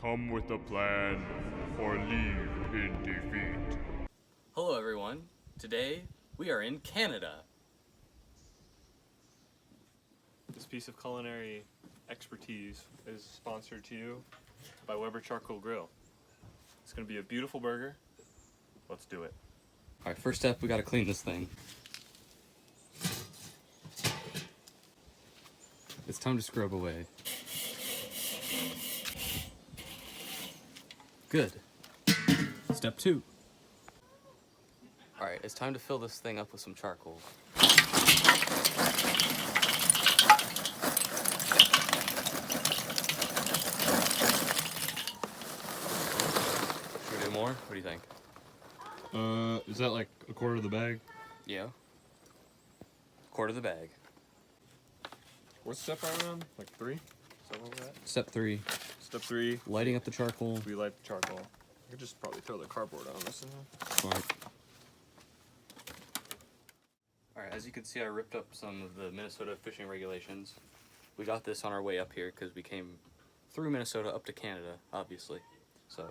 Come with a plan or leave in defeat. Hello everyone, today we are in Canada. This piece of culinary expertise is sponsored to you by Weber Charcoal Grill. It's going to be a beautiful burger. Let's do it. Alright, first step, we gotta clean this thing. It's time to scrub away. Good. Step 2. Alright, it's time to fill this thing up with some charcoal. Should we do more? What do you think? Is that like a quarter of the bag? Yeah. Quarter of the bag. What's step right on? Like 3? Something like that? Step 3. Step 3, Lighting up the charcoal. we light the charcoal. I could just probably throw the cardboard on this. Alright, as you can see, I ripped up some of the Minnesota fishing regulations. We got this on our way up here because we came through Minnesota up to Canada, obviously. So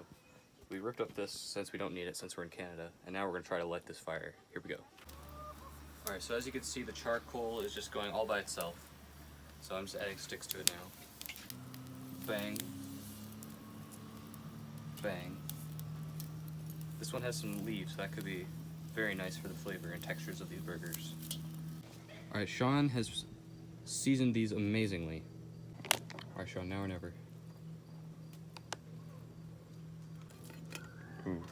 we ripped up this since we don't need it since we're in Canada, and now we're going to try to light this fire. Here we go. Alright, so as you can see, the charcoal is just going all by itself. So I'm just adding sticks to it now. Bang. Bang. This one has some leaves, so that could be very nice for the flavor and textures of these burgers. Alright, Sean has seasoned these amazingly. Alright, Sean, now or never. Ooh.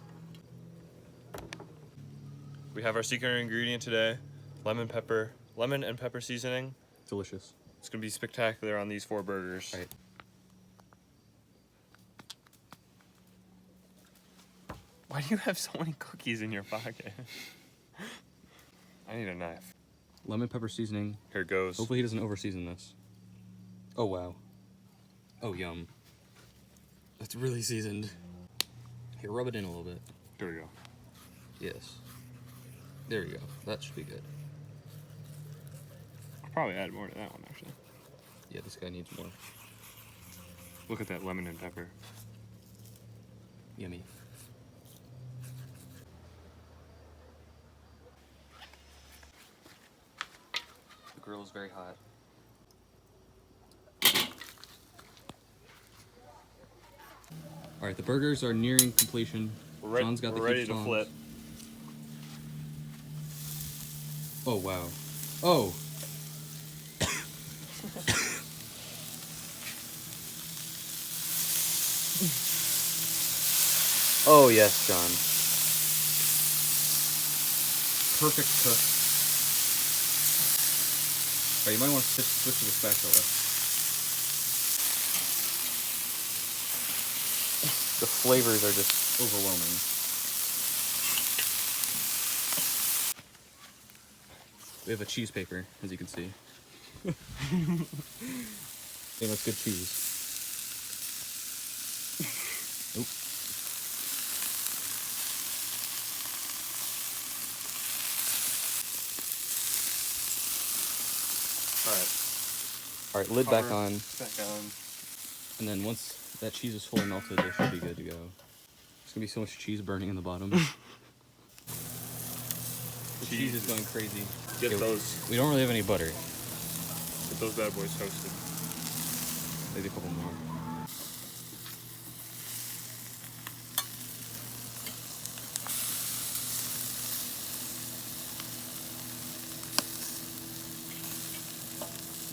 We have our secret ingredient today, lemon and pepper seasoning. Delicious. It's going to be spectacular on these 4 burgers. Right. Why do you have so many cookies in your pocket? I need a knife. Lemon pepper seasoning. Here it goes. Hopefully he doesn't over-season this. Oh, wow. Oh, yum. That's really seasoned. Here, rub it in a little bit. Here we go. Yes. There you go. That should be good. I'll probably add more to that one, actually. Yeah, this guy needs more. Look at that lemon and pepper. Yummy. The grill is very hot. Alright, the burgers are nearing completion. John's got the ready huge to tongs. flip. Oh, wow. Oh! Oh, yes, John. Perfect cook. Oh, you might want to switch to the spatula. The flavors are just overwhelming. We have a cheese paper, as you can see. Hey, that's good cheese. Nope. Alright, lid back on. Back on. And then once that cheese is fully melted, it should be good to go. There's gonna be so much cheese burning in the bottom. The cheese is going crazy. Get Yeah, those. We don't really have any butter. Get those bad boys toasted. Maybe a couple more.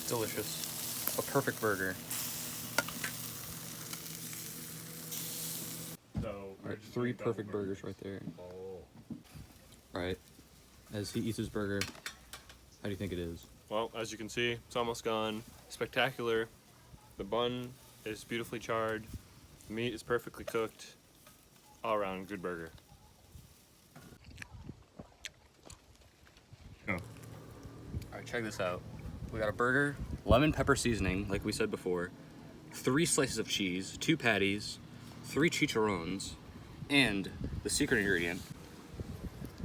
Delicious. A perfect burger. So, Alright, 3 perfect burgers right there. Alright, as he eats his burger, how do you think it is? Well, as you can see, it's almost gone. Spectacular. The bun is beautifully charred. The meat is perfectly cooked. All around good burger. Oh. Alright, check this out. We got a burger, lemon pepper seasoning, like we said before, 3 slices of cheese, 2 patties, 3 chicharrones, and the secret ingredient,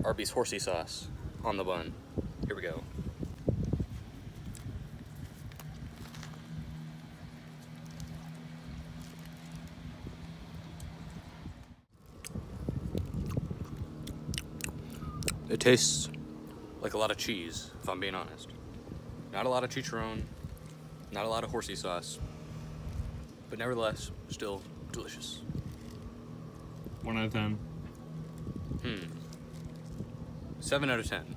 Arby's horsey sauce on the bun. Here we go. It tastes like a lot of cheese, if I'm being honest. Not a lot of chicharron, not a lot of horsey sauce, but nevertheless, still delicious. 1 out of 10. 7 out of 10.